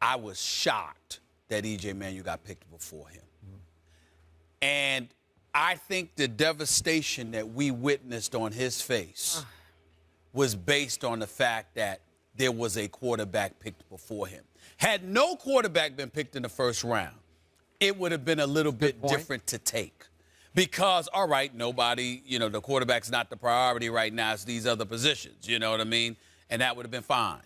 I was shocked that E.J. Manuel got picked before him. And I think the devastation that we witnessed on his face was based on the fact that there was a quarterback picked before him. Had no quarterback been picked in the first round, it would have been a little bit different to take. Because, all right, nobody, the quarterback's not the priority right now. It's these other positions, you know what I mean? And that would have been fine.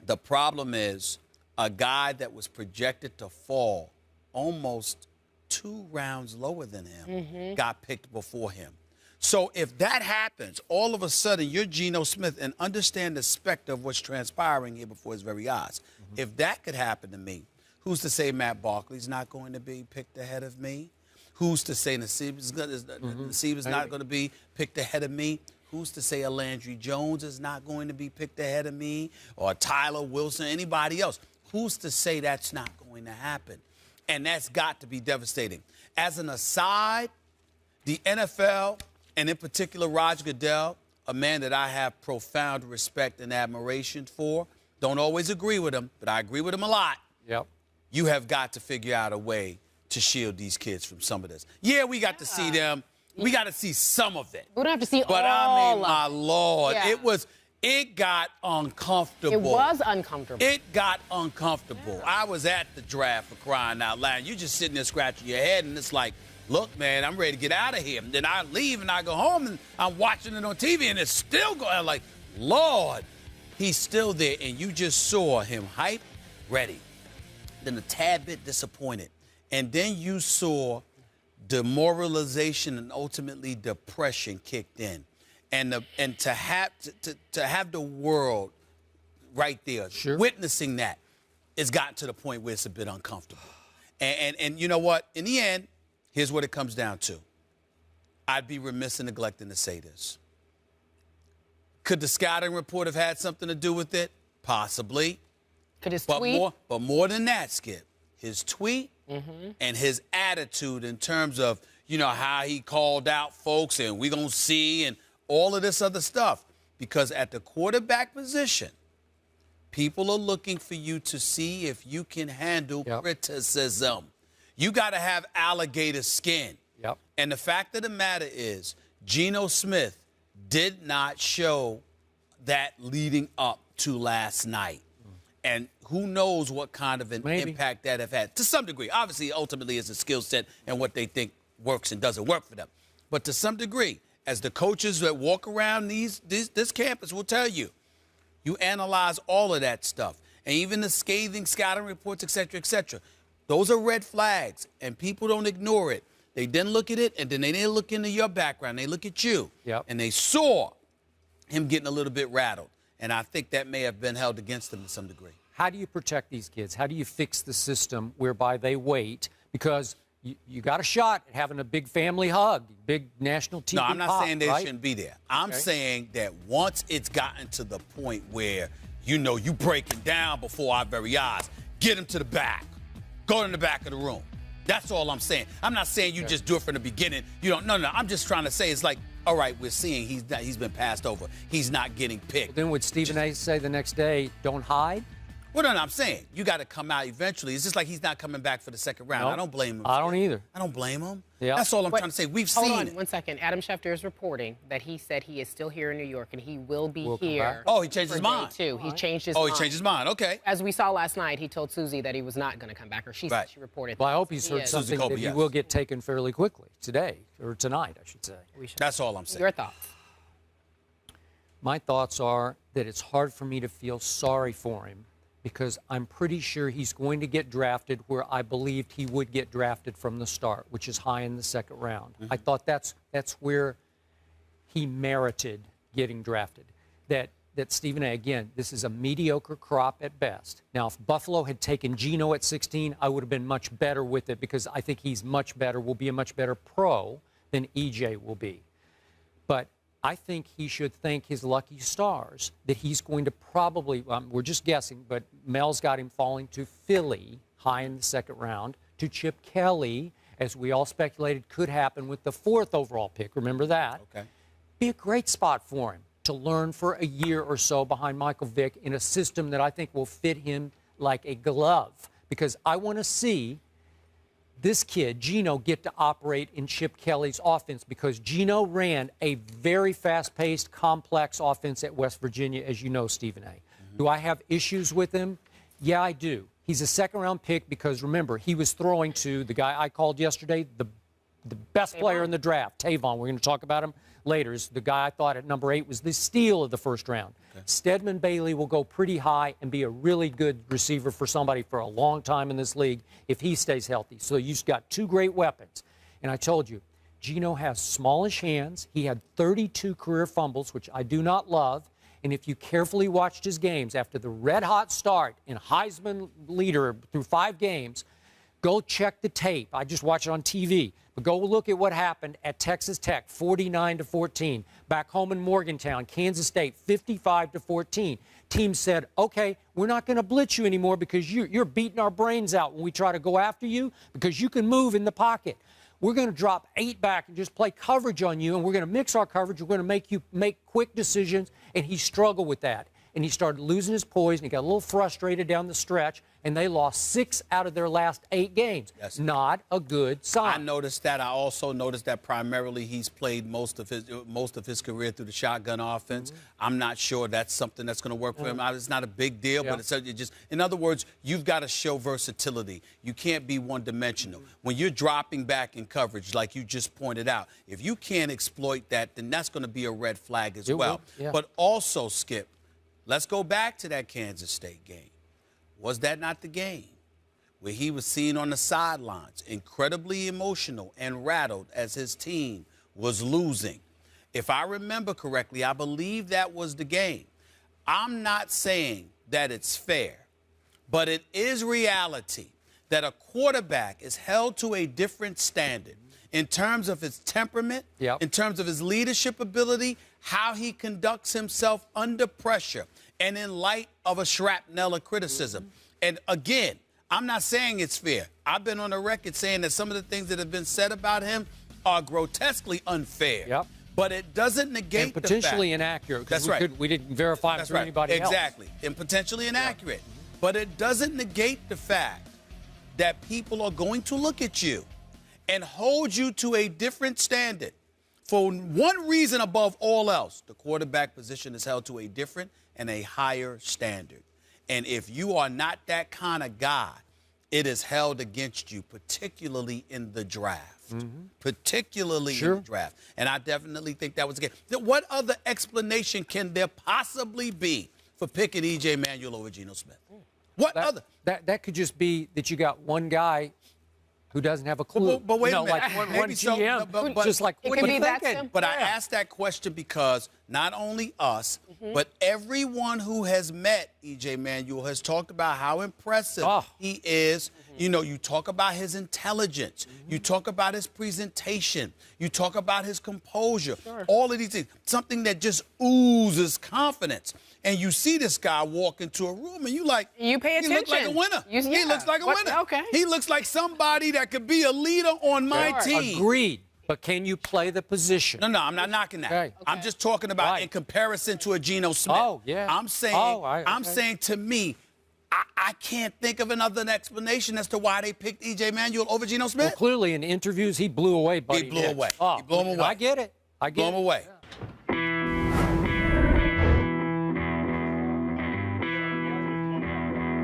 The problem is a guy that was projected to fall almost 2 rounds lower than him got picked before him. So if that happens, all of a sudden you're Geno Smith and understand the specter of what's transpiring here before his very eyes. If that could happen to me, who's to say Matt Barkley's not going to be picked ahead of me? Who's to say Nasib is not going to be picked ahead of me? Who's to say a Landry Jones is not going to be picked ahead of me? Or Tyler Wilson, anybody else? Who's to say that's not going to happen? And that's got to be devastating. As an aside, the NFL, and in particular Roger Goodell, a man that I have profound respect and admiration for, don't always agree with him, but I agree with him a lot. Yep. You have got to figure out a way to shield these kids from some of this. Yeah, we got to see them. We got to see some of it. We don't have to see but all I mean, my of it. Lord, Yeah. it got uncomfortable. It was uncomfortable. It got uncomfortable. Yeah. I was at the draft, for crying out loud. You're just sitting there scratching your head, and it's like, look, man, I'm ready to get out of here. And then I leave, and I go home, and I'm watching it on TV, and it's still going. I'm like, Lord, he's still there. And you just saw him hype, ready, then a tad bit disappointed. And then you saw demoralization and ultimately depression kicked in. And to have the world right there witnessing that, it's gotten to the point where it's a bit uncomfortable. And you know what? In the end, here's what it comes down to. I'd be remiss in neglecting to say this. Could the scouting report have had something to do with it? Possibly. Could his tweet? But more than that, Skip, his tweet and his attitude in terms of, how he called out folks and we gonna see and all of this other stuff. Because at the quarterback position, people are looking for you to see if you can handle criticism. You got to have alligator skin. Yep. And the fact of the matter is, Geno Smith did not show that leading up to last night. And who knows what kind of an impact that have had. To some degree. Obviously, ultimately, it's a skill set and what they think works and doesn't work for them. But to some degree, as the coaches that walk around this campus will tell you, you analyze all of that stuff. And even the scathing scouting reports, et cetera, et cetera. Those are red flags, and people don't ignore it. They then look at it, and then they didn't look into your background. They look at you, and they saw him getting a little bit rattled. And I think that may have been held against him to some degree. How do you protect these kids? How do you fix the system whereby they wait? Because you got a shot at having a big family hug, big national TV No, I'm not saying they right? shouldn't be there. I'm saying that once it's gotten to the point where, you breaking down before our very eyes, get him to the back. Go in the back of the room. That's all I'm saying. I'm not saying you just do it from the beginning. No. I'm just trying to say it's like, all right, we're seeing he's been passed over. He's not getting picked. Well, then would Stephen A. say the next day, don't hide? Well, no, I'm saying you got to come out eventually. It's just like he's not coming back for the second round. No, I don't blame him. I don't either. I don't blame him. Yeah. That's all I'm trying to say. We've seen Hold on it. 1 second. Adam Schefter is reporting that he said he is still here in New York and he will be Come here. back. Oh, he changed his mind. Too. He changed his mind. Oh, he changed his mind. Okay. As we saw last night, he told Susie that he was not going to come back, or she said she reported. Well, I hope he's heard something Kobe, that he will get taken fairly quickly today, or tonight, I should say. That's all I'm saying. Your thoughts? My thoughts are that it's hard for me to feel sorry for him because I'm pretty sure he's going to get drafted where I believed he would get drafted from the start, which is high in the second round. I thought that's where he merited getting drafted. That Stephen A., again, this is a mediocre crop at best. Now, if Buffalo had taken Geno at 16, I would have been much better with it because I think he's much better, will be a much better pro than EJ will be. But I think he should thank his lucky stars that he's going to probably, we're just guessing, but Mel's got him falling to Philly high in the second round, to Chip Kelly, as we all speculated could happen with the 4th overall pick. Remember that? Okay. Be a great spot for him to learn for a year or so behind Michael Vick in a system that I think will fit him like a glove because I want to see this kid, Geno, get to operate in Chip Kelly's offense because Geno ran a very fast-paced, complex offense at West Virginia, as you know, Stephen A. Do I have issues with him? Yeah, I do. He's a second-round pick because, remember, he was throwing to the guy I called yesterday, the best player in the draft, Tavon. We're going to talk about him later. Is the guy I thought at number 8 was the steal of the first round. Okay. Stedman Bailey will go pretty high and be a really good receiver for somebody for a long time in this league if he stays healthy. So you've got 2 great weapons. And I told you, Geno has smallish hands. He had 32 career fumbles, which I do not love. And if you carefully watched his games after the red-hot start and Heisman leader through 5 games, go check the tape. I just watched it on TV. But go look at what happened at Texas Tech, 49-14. Back home in Morgantown, Kansas State, 55-14. Team said, okay, we're not going to blitz you anymore because you're beating our brains out when we try to go after you because you can move in the pocket. We're going to drop 8 back and just play coverage on you, and we're going to mix our coverage. We're going to make you make quick decisions, and he struggled with that. And he started losing his poise, and he got a little frustrated down the stretch, and they lost 6 out of their last 8 games. Yes. Not a good sign. I noticed that. I also noticed that primarily he's played most of his career through the shotgun offense. I'm not sure that's something that's going to work for him. It's not a big deal, but it's just, in other words, you've got to show versatility. You can't be one-dimensional. When you're dropping back in coverage, like you just pointed out, if you can't exploit that, then that's going to be a red flag as well. But also, Skip, let's go back to that Kansas State game. Was that not the game where he was seen on the sidelines, incredibly emotional and rattled as his team was losing? If I remember correctly, I believe that was the game. I'm not saying that it's fair, but it is reality that a quarterback is held to a different standard in terms of his temperament, in terms of his leadership ability, how he conducts himself under pressure, and in light of a shrapnel of criticism. And again, I'm not saying it's fair. I've been on the record saying that some of the things that have been said about him are grotesquely unfair. But it doesn't negate and potentially inaccurate. That's right. We didn't verify it for anybody else. Exactly. And potentially inaccurate. But it doesn't negate the fact that people are going to look at you and hold you to a different standard. For one reason above all else, the quarterback position is held to a different and a higher standard. And if you are not that kind of guy, it is held against you, particularly in the draft. Particularly in the draft. And I definitely think that was the case. What other explanation can there possibly be for picking E.J. Manuel over Geno Smith? What other? That could just be that you got one guy who doesn't have a clue. But wait a minute. Like one GM, but just like, it what could are you be that thinking? simple. But I asked that question because not only us, but everyone who has met E.J. Manuel has talked about how impressive he is. You know, you talk about his intelligence. You talk about his presentation. You talk about his composure. All of these things. Something that just oozes confidence. And you see this guy walk into a room and you like, you pay attention. He looks like a winner. He looks like a winner. Okay. He looks like somebody that could be a leader on my team. Agreed. But can you play the position? No, I'm not knocking that. Okay. I'm just talking about in comparison to a Geno Smith. I'm saying, I'm saying to me, I can't think of another explanation as to why they picked E.J. Manuel over Geno Smith. Well, clearly in interviews, he blew away, buddy. He blew away. He blew him away. I get it. I get it. Blew him away.